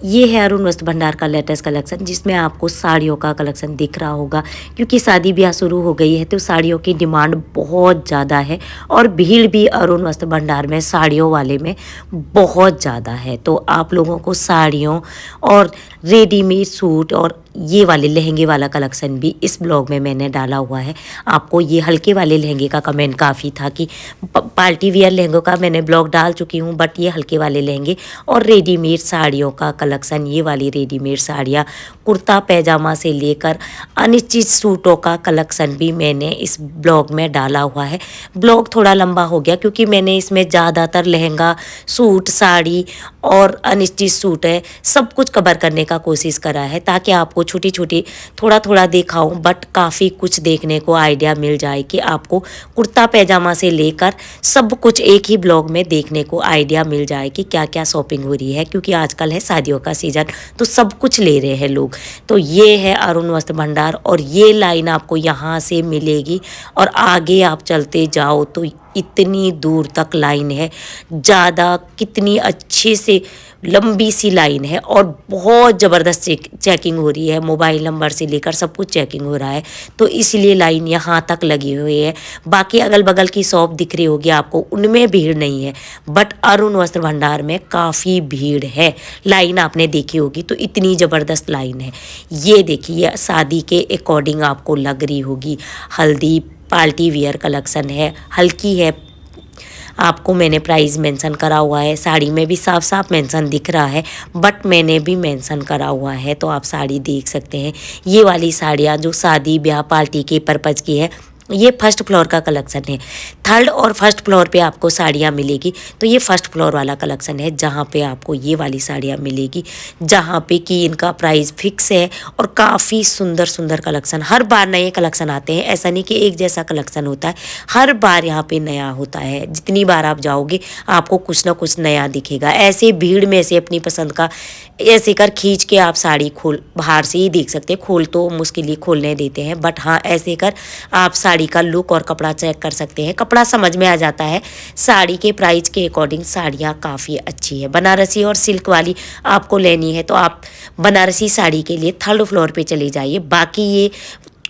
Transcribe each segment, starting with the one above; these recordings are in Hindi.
ये है अरुण वस्त्र भंडार का लेटेस्ट कलेक्शन, जिसमें आपको साड़ियों का कलेक्शन दिख रहा होगा। क्योंकि शादी ब्याह शुरू हो गई है तो साड़ियों की डिमांड बहुत ज़्यादा है और भीड़ भी अरुण वस्त्र भंडार में साड़ियों वाले में बहुत ज़्यादा है। तो आप लोगों को साड़ियों और रेडीमेड सूट और ये वाले लहंगे वाला कलेक्शन भी इस ब्लॉग में मैंने डाला हुआ है। आपको ये हल्के वाले लहंगे का कमेंट काफ़ी था कि पार्टी वियर लहंगों का मैंने ब्लॉग डाल चुकी हूँ, बट ये हल्के वाले लहंगे और रेडीमेड साड़ियों का कलेक्शन, ये वाली रेडीमेड साड़ियाँ, कुर्ता पैजामा से लेकर अनिश्चित सूटों का कलेक्शन भी मैंने इस ब्लॉग में डाला हुआ है। ब्लॉग थोड़ा लंबा हो गया क्योंकि मैंने इसमें ज़्यादातर लहंगा, सूट, साड़ी और अनिश्चित सूट है सब कुछ कवर करने का कोशिश करा है, ताकि आपको छोटी छोटी थोड़ा थोड़ा दिखाऊं, बट काफ़ी कुछ देखने को आइडिया मिल जाए कि आपको कुर्ता पैजामा से लेकर सब कुछ एक ही ब्लॉग में देखने को आइडिया मिल जाए कि क्या क्या शॉपिंग हो रही है। क्योंकि आजकल है शादियों का सीज़न तो सब कुछ ले रहे हैं लोग। तो ये है अरुण वस्त्र भंडार और ये लाइन आपको यहाँ से मिलेगी और आगे आप चलते जाओ तो इतनी दूर तक लाइन है, ज़्यादा कितनी अच्छे से लंबी सी लाइन है और बहुत ज़बरदस्त चेकिंग हो रही है। मोबाइल नंबर से लेकर सब कुछ चेकिंग हो रहा है, तो इसलिए लाइन यहाँ तक लगी हुई है। बाकी अगल बगल की शॉप दिख रही होगी आपको, उनमें भीड़ नहीं है, बट अरुण वस्त्र भंडार में काफ़ी भीड़ है। लाइन आपने देखी होगी तो इतनी ज़बरदस्त लाइन है। ये देखिए शादी के अकॉर्डिंग आपको लग रही होगी। हल्दी पार्टी वियर कलेक्शन है, हल्की है। आपको मैंने प्राइस मेंशन करा हुआ है, साड़ी में भी साफ साफ मेंशन दिख रहा है, बट मैंने भी मेंशन करा हुआ है तो आप साड़ी देख सकते हैं। ये वाली साड़ियाँ जो शादी ब्याह पार्टी के पर्पज़ की है, ये फर्स्ट फ्लोर का कलेक्शन है। थर्ड और फर्स्ट फ्लोर पे आपको साड़ियाँ मिलेगी, तो ये फर्स्ट फ्लोर वाला कलेक्शन है जहाँ पे आपको ये वाली साड़ियाँ मिलेगी, जहाँ पे कि इनका प्राइस फिक्स है और काफ़ी सुंदर सुंदर कलेक्शन। हर बार नए कलेक्शन आते हैं, ऐसा नहीं कि एक जैसा कलेक्शन होता है, हर बार यहाँ पे नया होता है। जितनी बार आप जाओगे आपको कुछ ना कुछ नया दिखेगा। ऐसे भीड़ में से अपनी पसंद का ऐसे कर खींच के आप साड़ी खोल बाहर से ही देख सकते हैं। खोल तो मुश्किल ही खोलने देते हैं, बट हाँ ऐसे कर आप साड़ी का लुक और कपड़ा चेक कर सकते हैं। कपड़ा समझ में आ जाता है। साड़ी के प्राइस के अकॉर्डिंग साड़ियाँ काफ़ी अच्छी है। बनारसी और सिल्क वाली आपको लेनी है तो आप बनारसी साड़ी के लिए थर्ड फ्लोर पे चले जाइए। बाकी ये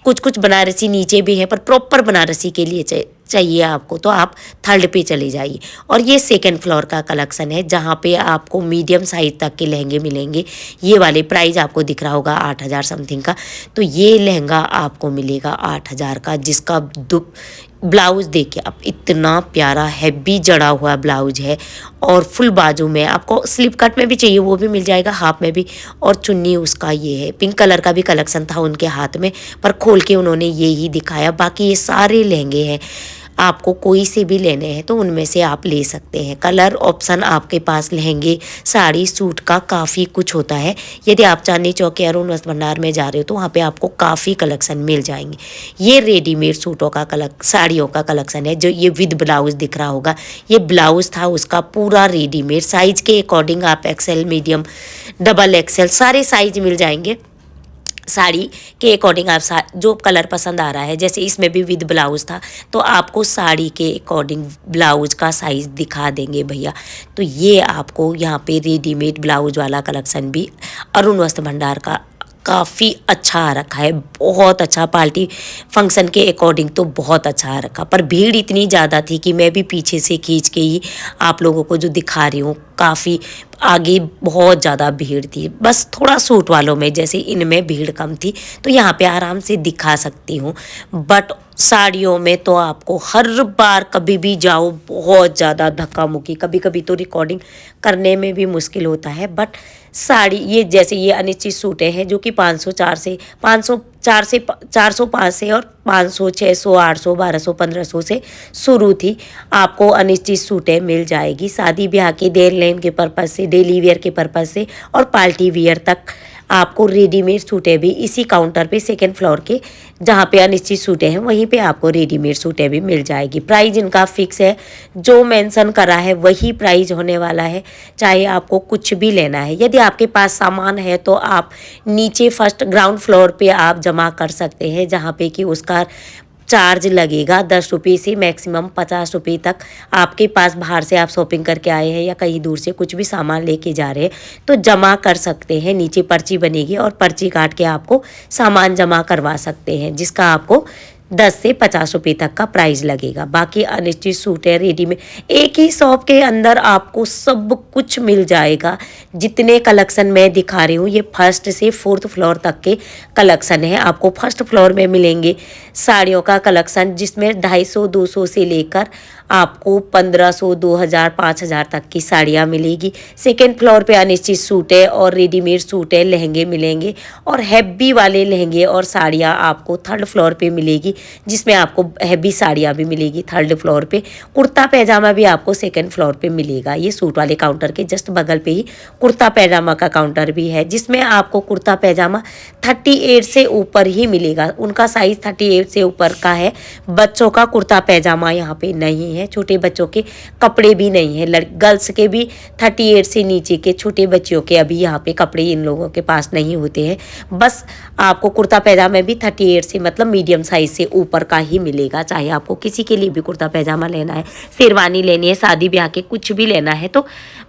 कुछ कुछ बनारसी नीचे भी हैं, पर प्रॉपर बनारसी के लिए चाहिए आपको तो आप थर्ड पे चले जाइए। और ये सेकंड फ्लोर का कलेक्शन है जहाँ पे आपको मीडियम साइज तक के लहंगे मिलेंगे। ये वाले प्राइस आपको दिख रहा होगा 8,000 समथिंग का, तो ये लहंगा आपको मिलेगा 8,000 का, जिसका ब्लाउज़ देखिए आप, इतना प्यारा हैवी जड़ा हुआ ब्लाउज है और फुल बाजू में आपको स्लिप कट में भी चाहिए वो भी मिल जाएगा, हाफ में भी। और चुन्नी उसका ये है, पिंक कलर का भी कलेक्शन था उनके हाथ में, पर खोल के उन्होंने ये ही दिखाया। बाकी ये सारे लहंगे हैं, आपको कोई से भी लेने हैं तो उनमें से आप ले सकते हैं। कलर ऑप्शन आपके पास लहंगे, साड़ी, सूट का काफ़ी कुछ होता है। यदि आप चांदनी चौक के अरुण वस्त्र भंडार में जा रहे हो तो वहाँ पे आपको काफ़ी कलेक्शन मिल जाएंगे। ये रेडीमेड सूटों का साड़ियों का कलेक्शन है। जो ये विद ब्लाउज दिख रहा होगा, ये ब्लाउज था उसका पूरा रेडीमेड। साइज़ के अकॉर्डिंग आप एक्सेल, मीडियम, डबल एक्सेल सारे साइज मिल जाएंगे। साड़ी के अकॉर्डिंग आप जो कलर पसंद आ रहा है, जैसे इसमें भी विद ब्लाउज था तो आपको साड़ी के अकॉर्डिंग ब्लाउज का साइज़ दिखा देंगे भैया। तो ये आपको यहाँ पे रेडीमेड ब्लाउज वाला कलेक्शन भी अरुण वस्त्र भंडार का काफ़ी अच्छा आ रखा है। बहुत अच्छा, पार्टी फंक्शन के अकॉर्डिंग तो बहुत अच्छा आ रखा, पर भीड़ इतनी ज़्यादा थी कि मैं भी पीछे से खींच के ही आप लोगों को जो दिखा रही हूँ। काफ़ी आगे बहुत ज़्यादा भीड़ थी, बस थोड़ा सूट वालों में जैसे इनमें भीड़ कम थी तो यहाँ पे आराम से दिखा सकती हूँ। बट साड़ियों में तो आपको हर बार कभी भी जाओ बहुत ज़्यादा धक्का मुक्की, कभी कभी तो रिकॉर्डिंग करने में भी मुश्किल होता है। बट साड़ी ये जैसे ये अनिश्चित सूटें हैं जो कि 504 से 405 से और 500, 600, 800, 1200, 1500 से शुरू थी। आपको अनिश्चित सूटें मिल जाएगी शादी ब्याह के देन लेन के पर्पज़ से, डेली वेयर के पर्पज़ से और पार्टी वियर तक। आपको रेडीमेड सूटें भी इसी काउंटर पे सेकंड फ्लोर के जहाँ पे अनिश्चित सूटें हैं वहीं पे आपको रेडीमेड सूटें भी मिल जाएगी। प्राइस इनका फिक्स है, जो मेंशन करा है वही प्राइस होने वाला है, चाहे आपको कुछ भी लेना है। यदि आपके पास सामान है तो आप नीचे फर्स्ट ग्राउंड फ्लोर पे आप जमा कर सकते हैं, जहाँ पे कि उसका चार्ज लगेगा 10 रुपये से मैक्सिमम 50 रुपये तक। आपके पास बाहर से आप शॉपिंग करके आए हैं या कहीं दूर से कुछ भी सामान लेके जा रहे हैं तो जमा कर सकते हैं। नीचे पर्ची बनेगी और पर्ची काट के आपको सामान जमा करवा सकते हैं, जिसका आपको 10 से 50 रुपये तक का प्राइस लगेगा। बाकी अनस्टिच सूट है, रेडीमेड, एक ही शॉप के अंदर आपको सब कुछ मिल जाएगा। जितने कलेक्शन मैं दिखा रही हूँ ये फर्स्ट से 4th फ्लोर तक के कलेक्शन है। आपको फर्स्ट फ्लोर में मिलेंगे साड़ियों का कलेक्शन, जिसमें 250-200 से लेकर आपको 1500, 2000, 5000 तक की साड़ियाँ मिलेगी। सेकेंड फ्लोर पे अनस्टिच सूट है और रेडीमेड सूट है, लहंगे मिलेंगे और हैवी वाले लहंगे और साड़ियाँ आपको 3rd फ्लोर पे मिलेगी, जिसमें आपको हैवी साड़ियाँ भी मिलेगी 3rd फ्लोर पे। कुर्ता पैजामा भी आपको 2nd फ्लोर पे मिलेगा। ये सूट वाले काउंटर के जस्ट बगल पे ही कुर्ता पैजामा का काउंटर भी है, जिसमें आपको कुर्ता पैजामा 38 से ऊपर ही मिलेगा। उनका साइज़ 38 से ऊपर का है। बच्चों का कुर्ता पैजामा यहाँ पे नहीं है, छोटे बच्चों के कपड़े भी नहीं है। गर्ल्स के भी 38 से नीचे के छोटे बच्चों के अभी यहाँ पे कपड़े इन लोगों के पास नहीं होते हैं। बस आपको कुर्ता पैजामा भी 38 से मतलब मीडियम साइज़ से ऊपर का ही मिलेगा। चाहे आपको किसी के लिए भी कुर्ता पैजामा लेना है, शेरवानी लेनी है, शादी ब्याह के कुछ भी लेना है तो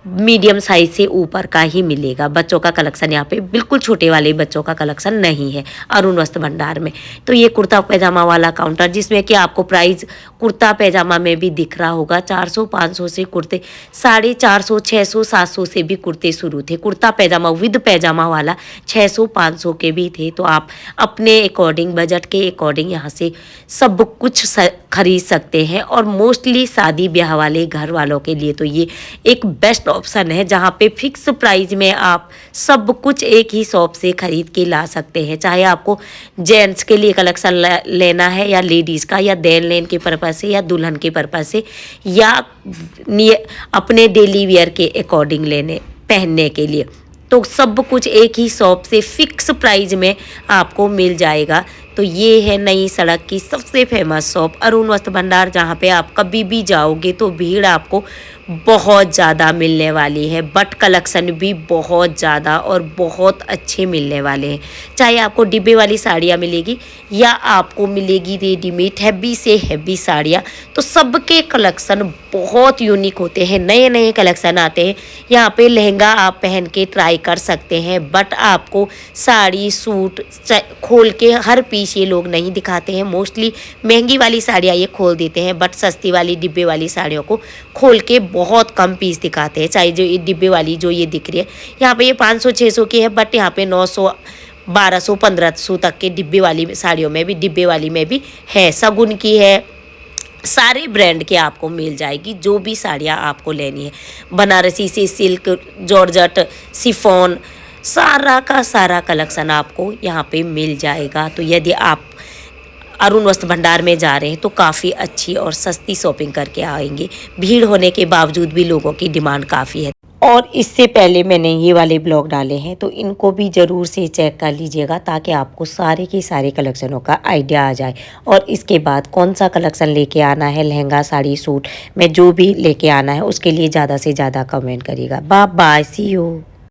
मीडियम साइज से ऊपर का ही मिलेगा। बच्चों का कलेक्शन यहाँ पे बिल्कुल छोटे वाले बच्चों का कलेक्शन नहीं है अरुण वस्त्र भंडार में। तो ये कुर्ता पैजामा वाला काउंटर, जिसमें कि आपको प्राइस कुर्ता पैजामा में भी दिख रहा होगा 400-500 से कुर्ते, 450, 600, 700 से भी कुर्ते शुरू थे। कुर्ता पैजामा विद पैजामा वाला 600-500 के भी थे। तो आप अपने अकॉर्डिंग, बजट के अकॉर्डिंग यहाँ से सब कुछ खरीद सकते हैं। और मोस्टली शादी ब्याह वाले घर वालों के लिए तो ये एक बेस्ट ऑप्शन है, जहाँ पे फिक्स प्राइस में आप सब कुछ एक ही शॉप से खरीद के ला सकते हैं। चाहे आपको जेंट्स के लिए कलेक्शन लेना है या लेडीज़ का, या देन लेन के पर्पज़ से, या दुल्हन के पर्पज़ से, या अपने डेली वेयर के अकॉर्डिंग लेने पहनने के लिए, तो सब कुछ एक ही शॉप से फिक्स प्राइस में आपको मिल जाएगा। तो ये है नई सड़क की सबसे फेमस शॉप अरुण वस्त्र भंडार, जहाँ पे आप कभी भी जाओगे तो भीड़ आपको बहुत ज़्यादा मिलने वाली है, बट कलेक्शन भी बहुत ज़्यादा और बहुत अच्छे मिलने वाले हैं। चाहे आपको डिब्बे वाली साड़ियाँ मिलेगी या आपको मिलेगी रेडीमेड हैवी से हैवी साड़ियाँ, तो सबके कलेक्शन बहुत यूनिक होते हैं। नए नए कलेक्शन आते हैं यहाँ पे। लहंगा आप पहन के ट्राई कर सकते हैं, बट आपको साड़ी सूट खोल के हर पीस ये लोग नहीं दिखाते हैं। मोस्टली महंगी वाली साड़ियाँ ये खोल देते हैं, बट सस्ती वाली डिब्बे वाली साड़ियों को खोल के बहुत कम पीस दिखाते हैं। चाहे जो ये डिब्बे वाली जो ये दिख रही है यहाँ पे, ये 500-600 की है, बट यहाँ पे 900, 1200, 1500 तक के डिब्बे वाली साड़ियों में भी, डिब्बे वाली में भी है। शगुन की है, सारे ब्रांड के आपको मिल जाएगी जो भी साड़ियाँ आपको लेनी है। बनारसी से सिल्क, जॉर्जट, शिफॉन, सारा का सारा कलेक्शन आपको यहाँ पे मिल जाएगा। तो यदि आप अरुण वस्त्र भंडार में जा रहे हैं तो काफ़ी अच्छी और सस्ती शॉपिंग करके आएंगे। भीड़ होने के बावजूद भी लोगों की डिमांड काफ़ी है। और इससे पहले मैंने ये वाले ब्लॉग डाले हैं तो इनको भी ज़रूर से चेक कर लीजिएगा, ताकि आपको सारे के सारे कलेक्शनों का आइडिया आ जाए। और इसके बाद कौन सा कलेक्शन लेके आना है, लहंगा, साड़ी, सूट में जो भी लेके आना है, उसके लिए ज़्यादा से ज़्यादा कमेंट करिएगा। Bye bye, see you.